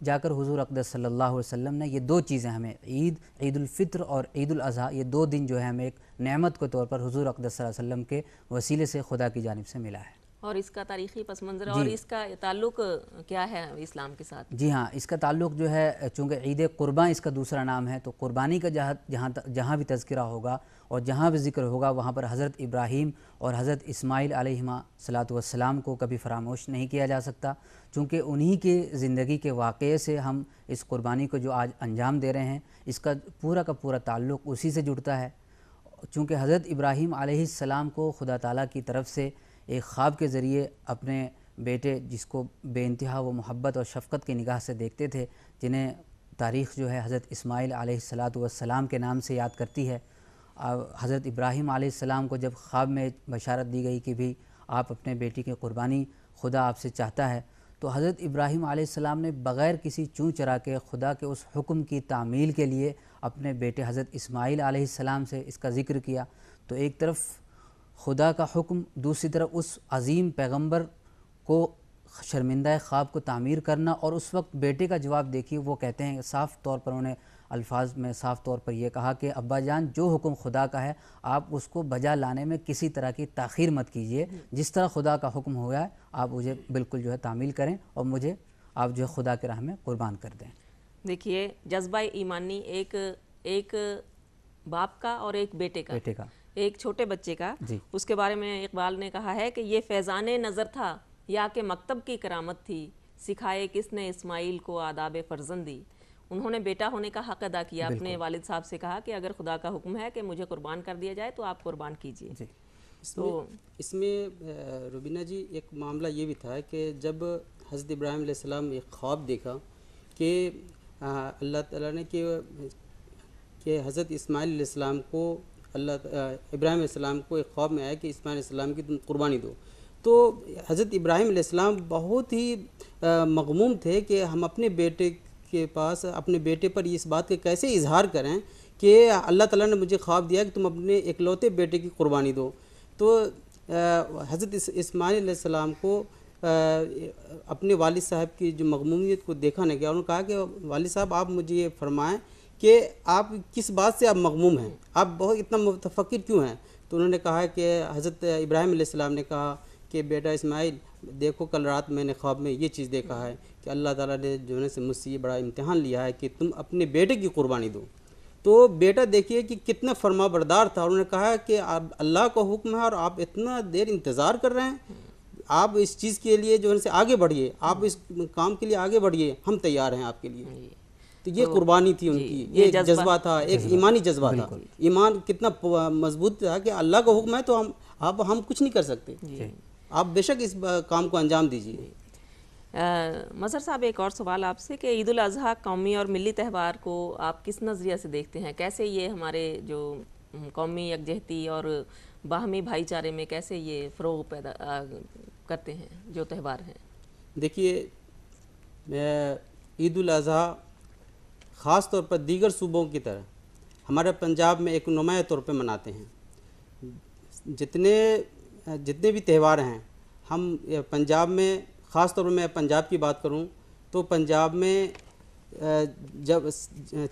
جا کر حضور اقدس صلی اللہ علیہ وسلم نے یہ 2 چیزیں ہمیں عید الفطر اور عید الاضحیٰ، یہ 2 دن جو ہے ہمیں ایک نعمت کے طور پر حضور اقدس صلی اللہ علیہ وسلم کے وسیلے سے خدا کی جانب سے ملا ہے۔ اور اس کا تاریخی پس منظر اور اس کا تعلق کیا ہے اسلام کے ساتھ؟ جی ہاں، اس کا تعلق جو ہے چونکہ عید قربان اس کا دوسرا نام ہے، تو قربانی کا جہاں بھی تذکرہ ہوگا اور جہاں بھی ذکر ہوگا وہاں پر حضرت ابراہیم اور حضرت اسماعیل علیہما الصلاۃ والسلام کو کبھی فراموش نہیں کیا جا سکتا، چونکہ انہی کے زندگی کے واقعے سے ہم اس قربانی کو جو آج انجام دے رہے ہیں اس کا پورا تعلق اسی سے جڑتا ہے۔ چونکہ حضرت ابراہیم علیہ السلام کو خدا تعالیٰ کی طرف سے ایک خواب کے ذریعے اپنے بیٹے، جس کو بے انتہا وہ محبت اور شفقت کی نگاہ سے دیکھتے تھے، جنہیں تاریخ جو ہے حضرت اسماعیل علیہ السلام کے نام سے یاد کرتی ہے، حضرت ابراہیم علیہ السلام کو جب خواب میں بشارت دی گئی کہ بھی آپ اپنے بیٹی کی قربانی خدا آپ سے چاہتا ہے، تو حضرت ابراہیم علیہ السلام نے بغیر کسی چوں چرا کے خدا کے اس حکم کی تعمیل کے لیے اپنے بیٹے حضرت اسماعیل علیہ السلام سے اس کا ذکر کیا۔ تو ایک طرف خدا کا حکم، دوسری طرف اس عظیم پیغمبر کو شرمندہ خواب کو تعمیر کرنا، اور اس وقت بیٹے کا جواب دیکھیے، وہ کہتے ہیں صاف طور پر، انہوں نے الفاظ میں صاف طور پر یہ کہا کہ ابا جان جو حکم خدا کا ہے آپ اس کو بجا لانے میں کسی طرح کی تاخیر مت کیجیے، جس طرح خدا کا حکم ہوا ہے آپ مجھے بالکل جو ہے تعمیل کریں اور مجھے آپ جو ہے خدا کے راہ میں قربان کر دیں۔ دیکھیے جذبہ ایمانی ایک باپ کا اور ایک بیٹے کا، ایک چھوٹے بچے کا، اس کے بارے میں اقبال نے کہا ہے کہ یہ فیضان نظر تھا یا کہ مکتب کی کرامت تھی، سکھائے کس نے اسماعیل کو آداب فرزندی۔ انہوں نے بیٹا ہونے کا حق ادا کیا، اپنے والد صاحب سے کہا کہ اگر خدا کا حکم ہے کہ مجھے قربان کر دیا جائے تو آپ قربان کیجئے۔ اس میں روبینہ جی ایک معاملہ یہ بھی تھا کہ جب حضرت ابراہیم علیہ السلام نے ایک خواب دیکھا کہ اللہ تعالیٰ نے کہ حضرت اسماعیل علیہ السلام کو ابراہیم علیہ السلام کو ایک خواب میں آیا کہ اسماعیل علیہ السلام کی تم قربانی دو، تو حضرت ابراہیم علیہ السلام بہت ہی مغموم تھے کہ ہم اپنے بیٹے کے پاس اپنے بیٹے پر اس بات کا کیسے اظہار کریں کہ اللہ تعالیٰ نے مجھے خواب دیا کہ تم اپنے اکلوتے بیٹے کی قربانی دو۔ تو حضرت اسماعیل علیہ السلام کو اپنے والد صاحب کی جو مغمومیت کو دیکھا نہیں گیا، انہوں نے کہا کہ والد صاحب آپ مجھے یہ فرمائیں کہ آپ کس بات سے آپ مغموم ہیں، آپ بہت اتنا متفکر کیوں ہیں؟ تو انہوں نے کہا کہ حضرت ابراہیم علیہ السلام نے کہا کہ بیٹا اسماعیل دیکھو کل رات میں نے خواب میں یہ چیز دیکھا ہے کہ اللہ تعالیٰ نے جو ہے سے مجھ سے یہ بڑا امتحان لیا ہے کہ تم اپنے بیٹے کی قربانی دو۔ تو بیٹا دیکھیے کہ کتنا فرما بردار تھا، انہوں نے کہا کہ اللہ کا حکم ہے اور آپ اتنا دیر انتظار کر رہے ہیں، آپ اس چیز کے لیے جو ہے سے آگے بڑھیے، آپ اس کام کے لیے آگے بڑھیے، ہم تیار ہیں آپ کے لیے۔ تو یہ قربانی تھی ان کی، یہ جذبہ تھا، ایک ایمانی جذبہ تھا۔ ایمان کتنا مضبوط تھا کہ اللہ کا حکم ہے تو ہم کچھ نہیں کر سکتے، آپ بے شک اس کام کو انجام دیجیے۔ مظہر صاحب ایک اور سوال آپ سے کہ عید الاضحیٰ قومی اور ملی تہوار کو آپ کس نظریہ سے دیکھتے ہیں؟ کیسے یہ ہمارے جو قومی یکجہتی اور باہمی بھائی چارے میں کیسے یہ فروغ پیدا کرتے ہیں جو تہوار ہیں؟ دیکھیے عید الاضحیٰ خاص طور پر دیگر صوبوں کی طرح ہمارے پنجاب میں ایک نمایاں طور پہ مناتے ہیں۔ جتنے بھی تہوار ہیں ہم پنجاب میں، خاص طور پر میں پنجاب کی بات کروں تو پنجاب میں جب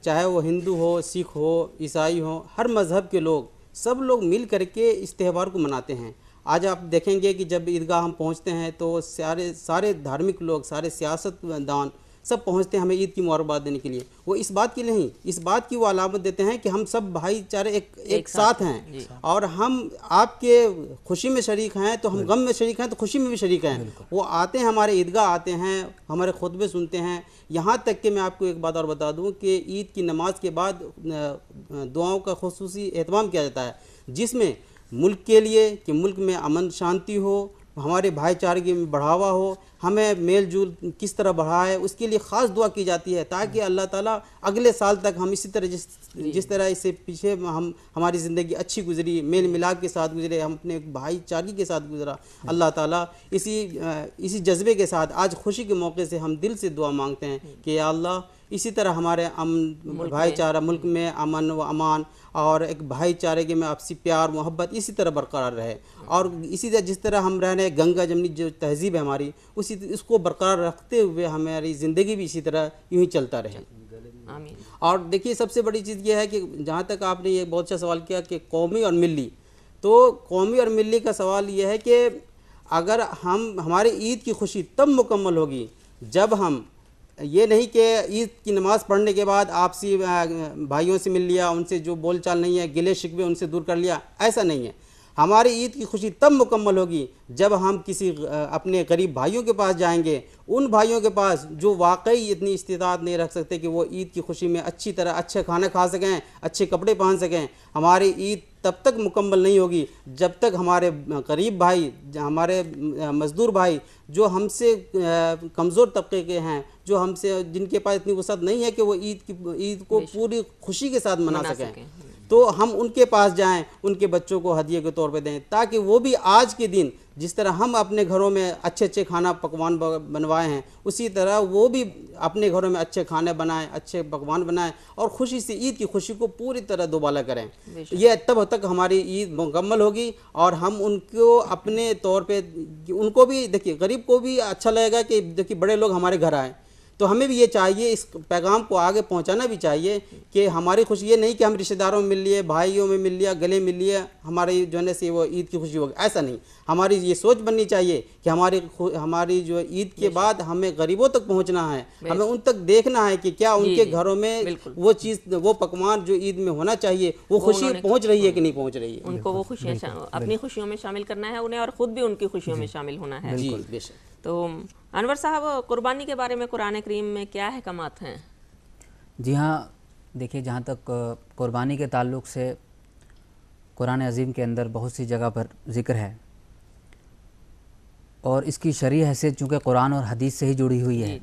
چاہے وہ ہندو ہو، سکھ ہو، عیسائی ہو، ہر مذہب کے لوگ سب لوگ مل کر کے اس تہوار کو مناتے ہیں۔ آج آپ دیکھیں گے کہ جب عیدگاہ ہم پہنچتے ہیں تو سارے دھارمک لوگ، سارے سیاست دان سب پہنچتے ہیں ہمیں عید کی مبارکباد دینے کے لیے۔ وہ اس بات کی نہیں، اس بات کی وہ علامت دیتے ہیں کہ ہم سب بھائی چارے ایک ساتھ ہیں، اور ہم آپ کے خوشی میں شریک ہیں تو ہم غم میں شریک ہیں تو خوشی میں بھی شریک ہیں۔ وہ آتے ہیں ہمارے عیدگاہ، آتے ہیں ہمارے خطبے سنتے ہیں، یہاں تک کہ میں آپ کو ایک بات اور بتا دوں کہ عید کی نماز کے بعد دعاؤں کا خصوصی اہتمام کیا جاتا ہے، جس میں ملک کے لیے کہ ملک میں امن شانتی ہو، ہمارے بھائی چارگی میں بڑھاوا ہو، ہمیں میل جول کس طرح بڑھائے، اس کے لیے خاص دعا کی جاتی ہے تاکہ اللہ تعالیٰ اگلے سال تک ہم اسی طرح جس طرح اس سے پیچھے ہماری زندگی اچھی گزری، میل ملاپ کے ساتھ گزرے، ہم اپنے بھائی چارگی کے ساتھ گزرا، اللہ تعالیٰ اسی جذبے کے ساتھ آج خوشی کے موقع سے ہم دل سے دعا مانگتے ہیں کہ یا اللہ اسی طرح ہمارے بھائی چارہ ملک میں امن و امان اور ایک بھائی چارے کے میں آپسی پیار محبت اسی طرح برقرار رہے، اور اسی طرح جس طرح ہم رہنے گنگا جمنی جو تہذیب ہے ہماری اس کو برقرار رکھتے ہوئے ہماری زندگی بھی اسی طرح یوں ہی چلتا رہے۔ آمین۔ اور دیکھیے سب سے بڑی چیز یہ ہے کہ جہاں تک آپ نے یہ بہت اچھا سوال کیا کہ قومی اور ملی، تو قومی اور ملی کا سوال یہ ہے کہ اگر ہماری عید کی خوشی تب مکمل ہوگی جب ہم یہ نہیں کہ عید کی نماز پڑھنے کے بعد آپسی بھائیوں سے مل لیا، ان سے جو بول چال نہیں ہے گلے شکوے ان سے دور کر لیا، ایسا نہیں ہے۔ ہماری عید کی خوشی تب مکمل ہوگی جب ہم کسی اپنے غریب بھائیوں کے پاس جائیں گے، ان بھائیوں کے پاس جو واقعی اتنی استطاعت نہیں رکھ سکتے کہ وہ عید کی خوشی میں اچھی طرح اچھے کھانا کھا سکیں، اچھے کپڑے پہن سکیں۔ ہماری عید تب تک مکمل نہیں ہوگی جب تک ہمارے غریب بھائی، ہمارے مزدور بھائی جو ہم سے کمزور طبقے کے ہیں، جو ہم سے جن کے پاس اتنی وسعت نہیں ہے کہ وہ عید کو پوری خوشی کے ساتھ منا سکیں، تو ہم ان کے پاس جائیں، ان کے بچوں کو ہدیے کے طور پہ دیں، تاکہ وہ بھی آج کے دن جس طرح ہم اپنے گھروں میں اچھے اچھے کھانا پکوان بنوائے ہیں، اسی طرح وہ بھی اپنے گھروں میں اچھے کھانے بنائیں، اچھے پکوان بنائیں، اور خوشی سے عید کی خوشی کو پوری طرح دوبالا کریں۔ یہ تب تک ہماری عید مکمل ہوگی، اور ہم ان کو اپنے طور پہ ان کو بھی دیکھیے، غریب کو بھی اچھا لگے گا کہ دیکھیے بڑے لوگ ہمارے گھر آئے، تو ہمیں بھی یہ چاہیے، اس پیغام کو آگے پہنچانا بھی چاہیے کہ ہماری خوشی یہ نہیں کہ ہم رشتہ داروں میں مل لیے، بھائیوں میں مل لیا، گلے مل لیے، ہماری جو ہے سے وہ عید کی خوشی ہوگی، ایسا نہیں۔ ہماری یہ سوچ بننی چاہیے کہ ہماری جو عید کے بعد ہمیں غریبوں تک پہنچنا ہے، ہمیں ان تک دیکھنا ہے کہ کیا ان کے گھروں میں وہ چیز، وہ پکوان جو عید میں ہونا چاہیے، وہ خوشی پہنچ رہی ہے کہ نہیں پہنچ رہی ہے۔ ان کو وہ خوشیاں اپنی خوشیوں میں شامل کرنا ہے انہیں، اور خود بھی ان کی خوشیوں میں شامل ہونا ہے۔ جی بے شک۔ تو انور صاحب، قربانی کے بارے میں قرآن کریم میں کیا احکامات ہیں؟ جی ہاں، دیکھیے جہاں تک قربانی کے تعلق سے قرآن عظیم کے اندر بہت سی جگہ پر ذکر ہے، اور اس کی شرعی حیثیت چونکہ قرآن اور حدیث سے ہی جڑی ہوئی ہے،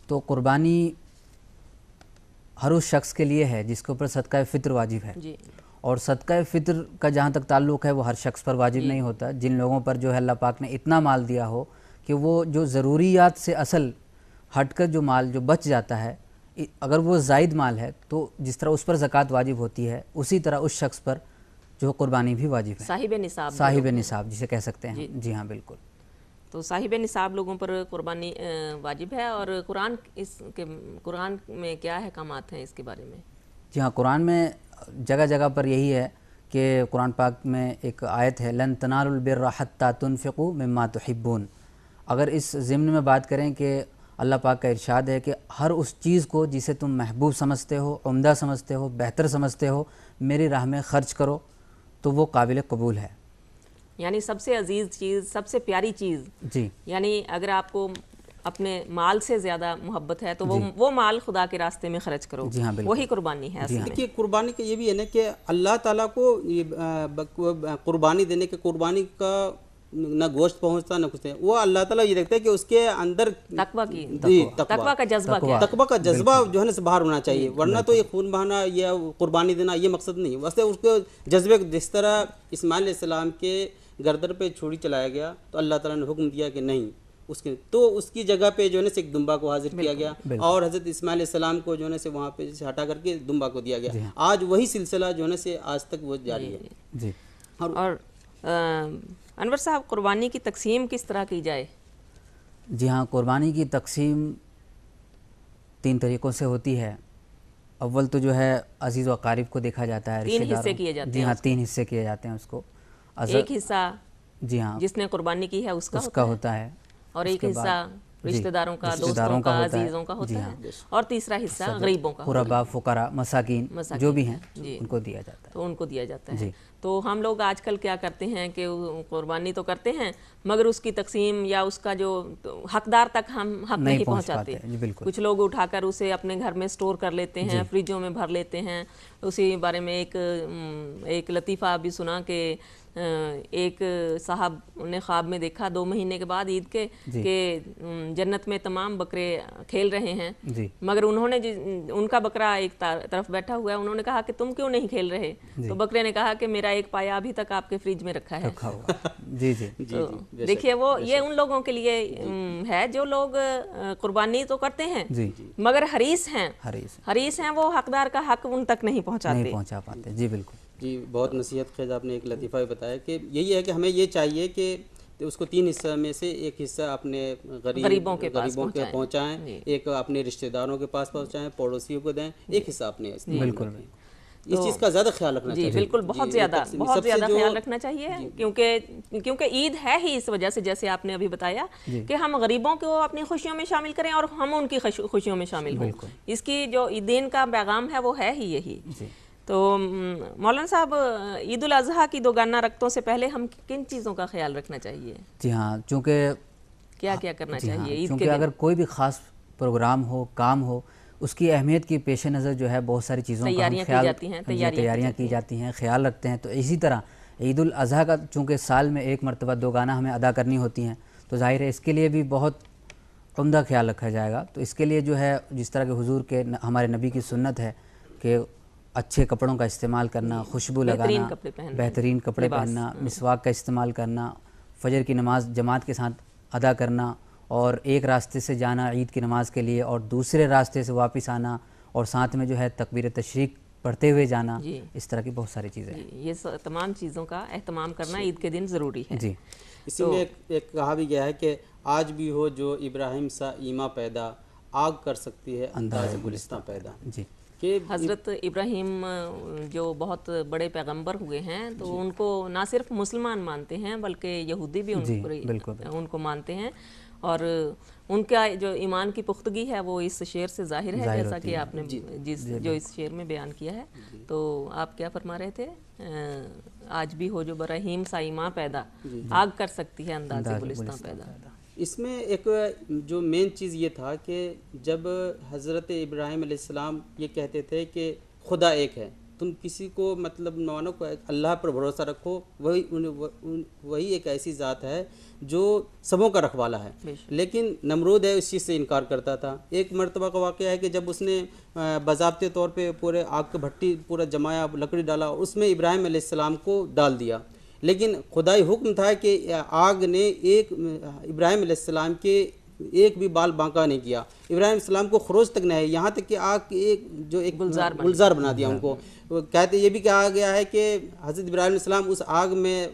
تو قربانی ہر اس شخص کے لیے ہے جس کے اوپر صدقہ فطر واجب ہے، اور صدقہ فطر کا جہاں تک تعلق ہے وہ ہر شخص پر واجب نہیں ہوتا۔ جن لوگوں پر جو ہے اللہ پاک نے اتنا مال دیا ہو کہ وہ جو ضروریات سے اصل ہٹ کر جو مال جو بچ جاتا ہے، اگر وہ زائد مال ہے تو جس طرح اس پر زکوٰۃ واجب ہوتی ہے، اسی طرح اس شخص پر جو قربانی بھی واجب ہے، صاحب نصاب جسے کہہ سکتے ہیں۔ جی ہاں بالکل۔ تو صاحب نصاب لوگوں پر قربانی واجب ہے، اور قرآن میں کیا احکامات ہیں اس کے بارے میں؟ جی ہاں، قرآن میں جگہ جگہ پر یہی ہے کہ قرآن پاک میں ایک آیت ہے لن تنالوا البر حتى تنفقوا مما تحبون۔ اگر اس ضمن میں بات کریں کہ اللہ پاک کا ارشاد ہے کہ ہر اس چیز کو جسے تم محبوب سمجھتے ہو، عمدہ سمجھتے ہو، بہتر سمجھتے ہو، میری راہ میں خرچ کرو، تو وہ قابل قبول ہے۔ یعنی سب سے عزیز چیز، سب سے پیاری چیز، جی یعنی اگر آپ کو اپنے مال سے زیادہ محبت ہے تو وہ مال خدا کے راستے میں خرچ کرو، جی ہاں بالکل، وہی قربانی ہے۔ دیکھیے قربانی کا یہ بھی ہے نا کہ اللہ تعالیٰ کو قربانی دینے کے، قربانی کا نہ گوشت پہنچتا نہ کچھ، وہ اللہ تعالیٰ یہ دیکھتا ہے کہ اس کے اندر تقویٰ کا جذبہ کیا ہے، تقویٰ کا جذبہ جو ہے نا باہر ہونا چاہیے، ورنہ تو یہ خون بہانا یا قربانی دینا یہ مقصد نہیں۔ ویسے اس کے جذبے، جس طرح اسماعیل علیہ السلام کے گردن پہ چھری چلایا گیا تو اللہ تعالیٰ نے حکم دیا کہ نہیں، اس کی جگہ پہ جو ہے نا ایک دمبا کو حاضر کیا گیا، اور حضرت اسماعیل علیہ السلام کو جو ہے نا وہاں پہ ہٹا کر کے دمبا کو دیا گیا۔ آج وہی سلسلہ جو ہے نا آج تک وہ جاری ہے۔ جی اور انور صاحب، قربانی کی تقسیم کس طرح کی جائے؟ جی ہاں، قربانی کی تقسیم 3 طریقوں سے ہوتی ہے۔ اول تو جو ہے عزیز و اقارب کو دیکھا جاتا ہے، 3 حصے کیے جاتے ہیں۔ جی ہاں، 3 حصے کیے جاتے ہیں اس کو۔ ایک حصہ جی ہاں جس نے قربانی کی ہے اس کا ہوتا ہے، اور ایک حصہ رشتہ داروں کا، دوستوں کا، عزیزوں کا ہوتا ہے، اور تیسرا حصہ غریبوں کا، غرباء، فقراء، مساکین جو بھی ہیں ان کو دیا جاتا ہے۔ تو ان کو دیا جاتا ہے۔ تو ہم لوگ آج کل کیا کرتے ہیں کہ قربانی تو کرتے ہیں مگر اس کی تقسیم یا اس کا جو حقدار تک ہم حق نہیں پہنچاتے۔ کچھ لوگ اٹھا کر اسے اپنے گھر میں سٹور کر لیتے ہیں، فریجوں میں بھر لیتے ہیں۔ اسی بارے میں ایک لطیفہ بھی سنا کہ ایک صاحب نے خواب میں دیکھا 2 مہینے کے بعد عید کے کہ جنت میں تمام بکرے کھیل رہے ہیں، جی مگر انہوں نے ان کا بکرا ایک طرف بیٹھا ہوا ہے، انہوں نے کہا کہ تم کیوں نہیں کھیل رہے؟ تو بکرے نے کہا کہ میرا ایک پایا ابھی تک آپ کے فریج میں رکھا ہے۔ جی جی تو دیکھیے وہ یہ ان لوگوں کے لیے ہے جو لوگ قربانی تو کرتے ہیں جی مگر حریص ہیں، وہ حقدار کا حق ان تک نہیں پہنچا پاتے۔ جی بالکل جی، بہت نصیحت خیز آپ نے ایک لطیفہ بھی بتایا کہ یہی ہے کہ ہمیں یہ چاہیے کہ اس کو 3 حصہ میں سے ایک حصہ اپنے غریبوں کے پہنچائیں، ایک اپنے رشتہ داروں کے پاس پہنچائیں، پڑوسیوں کو دیں، ایک حصہ اپنے بالکل اس چیز کا زیادہ خیال رکھنا چاہیے۔ جی بالکل، بہت زیادہ خیال رکھنا چاہیے، کیونکہ عید ہے ہی اس وجہ سے، جیسے آپ نے ابھی بتایا کہ ہم غریبوں کو اپنی خوشیوں میں شامل کریں اور ہم ان کی خوشیوں میں شامل ہوں۔ اس کی جو دین کا پیغام ہے وہ ہے ہی یہی۔ تو مولانا صاحب، عید الاضحیٰ کی 2 گانا رکھتوں سے پہلے ہم کن چیزوں کا خیال رکھنا چاہیے؟ جی ہاں، چونکہ کیا کرنا چاہیے عید کے چونکہ اگر کوئی بھی خاص پروگرام ہو، کام ہو، اس کی اہمیت کی پیش نظر جو ہے بہت ساری چیزوں کا تیاریاں کی جاتی ہیں، خیال رکھتے ہیں۔ تو اسی طرح عید الاضحیٰ کا چونکہ سال میں ایک مرتبہ 2 گانا ہمیں ادا کرنی ہوتی ہیں، تو ظاہر ہے اس کے لیے بھی بہت عمدہ خیال رکھا جائے گا۔ تو اس کے لیے جو ہے جس طرح کہ حضور کے ہمارے نبی کی سنت ہے کہ اچھے کپڑوں کا استعمال کرنا، خوشبو لگانا، بہترین کپڑے پہننا، مسواک کا استعمال کرنا، فجر کی نماز جماعت کے ساتھ ادا کرنا، اور ایک راستے سے جانا عید کی نماز کے لیے اور دوسرے راستے سے واپس آنا، اور ساتھ میں جو ہے تکبیر تشریق پڑھتے ہوئے جانا، اس طرح کی بہت ساری چیزیں ہیں۔ یہ تمام چیزوں کا اہتمام کرنا عید کے دن ضروری ہے۔ جی، اسی میں ایک کہا بھی گیا ہے کہ آج بھی ہو جو ابراہیم سا ایما پیدا، آگ کر سکتی ہے انداز گلستاں پیدا۔ جی، کہ حضرت ابراہیم جو بہت بڑے پیغمبر ہوئے ہیں، تو ان کو نہ صرف مسلمان مانتے ہیں بلکہ یہودی بھی ان کو مانتے ہیں، اور ان کا جو ایمان کی پختگی ہے وہ اس شعر سے ظاہر ہے، جیسا کہ آپ نے جو اس شعر میں بیان کیا ہے۔ تو آپ کیا فرما رہے تھے؟ آج بھی ہو جو ابراہیم سا ایما پیدا، آگ کر سکتی ہے انداز گلستاں پیدا۔ اس میں ایک جو مین چیز یہ تھا کہ جب حضرت ابراہیم علیہ السلام یہ کہتے تھے کہ خدا ایک ہے، تم کسی کو مطلب نوانوں کو اللہ پر بھروسہ رکھو، وہی ایک ایسی ذات ہے جو سبوں کا رکھوالا ہے۔ لیکن نمرود ہے اس چیز سے انکار کرتا تھا۔ ایک مرتبہ کا واقعہ ہے کہ جب اس نے باضابطے طور پہ پورے آگ کے بھٹی پورا جمایا، لکڑی ڈالا، اس میں ابراہیم علیہ السلام کو ڈال دیا، لیکن خدائی حکم تھا کہ آگ نے ابراہیم علیہ السلام کے ایک بھی بال بانکا نہیں کیا، ابراہیم علیہ السلام کو خروج تک نہ ہے، یہاں تک کہ آگ ایک گلزار بنا دیا ان کو۔ کہتے یہ بھی کہا گیا ہے کہ حضرت ابراہیم علیہ السلام اس آگ میں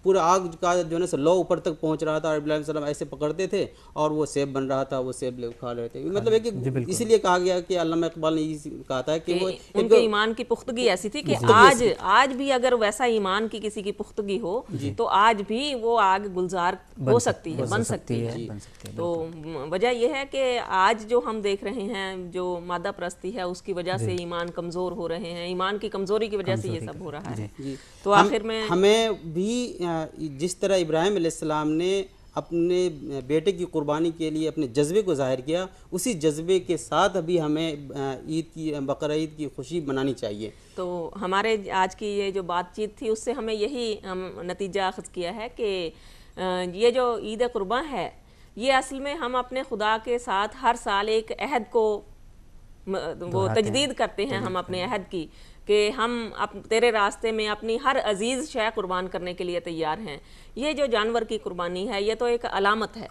پورا آگ کا جو ہے لو اوپر تک پہنچ رہا تھا، اور ابراہیم علیہ السلام ایسے پکڑتے تھے اور وہ سیب بن رہا تھا، وہ سیب کھا رہے تھے۔ مطلب ہے کہ اسی لیے کہا گیا کہ علامہ اقبال نے یہ کہا تھا کہ وہ ان کے ایمان کی پختگی ایسی تھی کہ آج بھی اگر ویسا ایمان کی کسی کی پختگی ہو تو آج بھی وہ آگ گلزار ہو سکتی ہے، بن سکتی ہے۔ تو وجہ یہ ہے کہ آج جو ہم دیکھ رہے ہیں جو مادہ پرستی ہے، اس کی وجہ سے ایمان کمزور ہو رہے ہیں، ایمان کی کمزوری کی وجہ سے یہ سب ہو رہا ہے۔ تو آخر میں ہمیں بھی جس طرح ابراہیم علیہ السلام نے اپنے بیٹے کی قربانی کے لیے اپنے جذبے کو ظاہر کیا، اسی جذبے کے ساتھ ابھی ہمیں بقرہ عید کی خوشی منانی چاہیے۔ تو ہمارے آج کی یہ جو بات چیت تھی اس سے ہمیں یہی نتیجہ اخذ کیا ہے کہ یہ جو عید قرباں ہے، یہ اصل میں ہم اپنے خدا کے ساتھ ہر سال ایک عہد کو وہ تجدید کرتے ہیں، ہم اپنے عہد کی، کہ ہم تیرے راستے میں اپنی ہر عزیز شے قربان کرنے کے لیے تیار ہیں۔ یہ جو جانور کی قربانی ہے یہ تو ایک علامت ہے،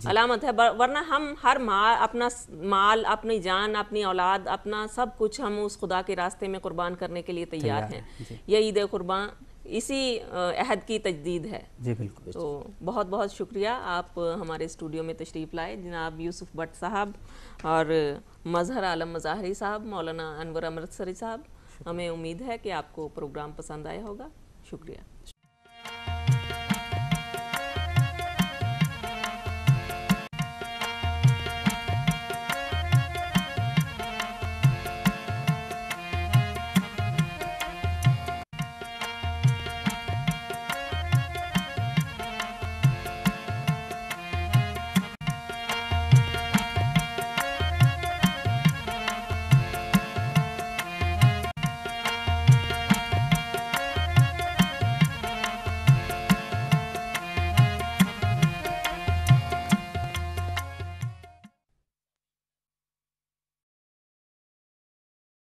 علامت ہے، ورنہ ہم ہر اپنا مال، اپنی جان، اپنی اولاد، اپنا سب کچھ ہم اس خدا کے راستے میں قربان کرنے کے لیے تیار ہیں۔ یہ عید قربان اسی عہد کی تجدید ہے۔ جی بالکل۔ تو بہت بہت شکریہ، آپ ہمارے اسٹوڈیو میں تشریف لائے، جناب یوسف بٹ صاحب اور مظہر عالم مظاہری صاحب، مولانا انور امرتسری صاحب۔ ہمیں امید ہے کہ آپ کو پروگرام پسند آیا ہوگا۔ شکریہ۔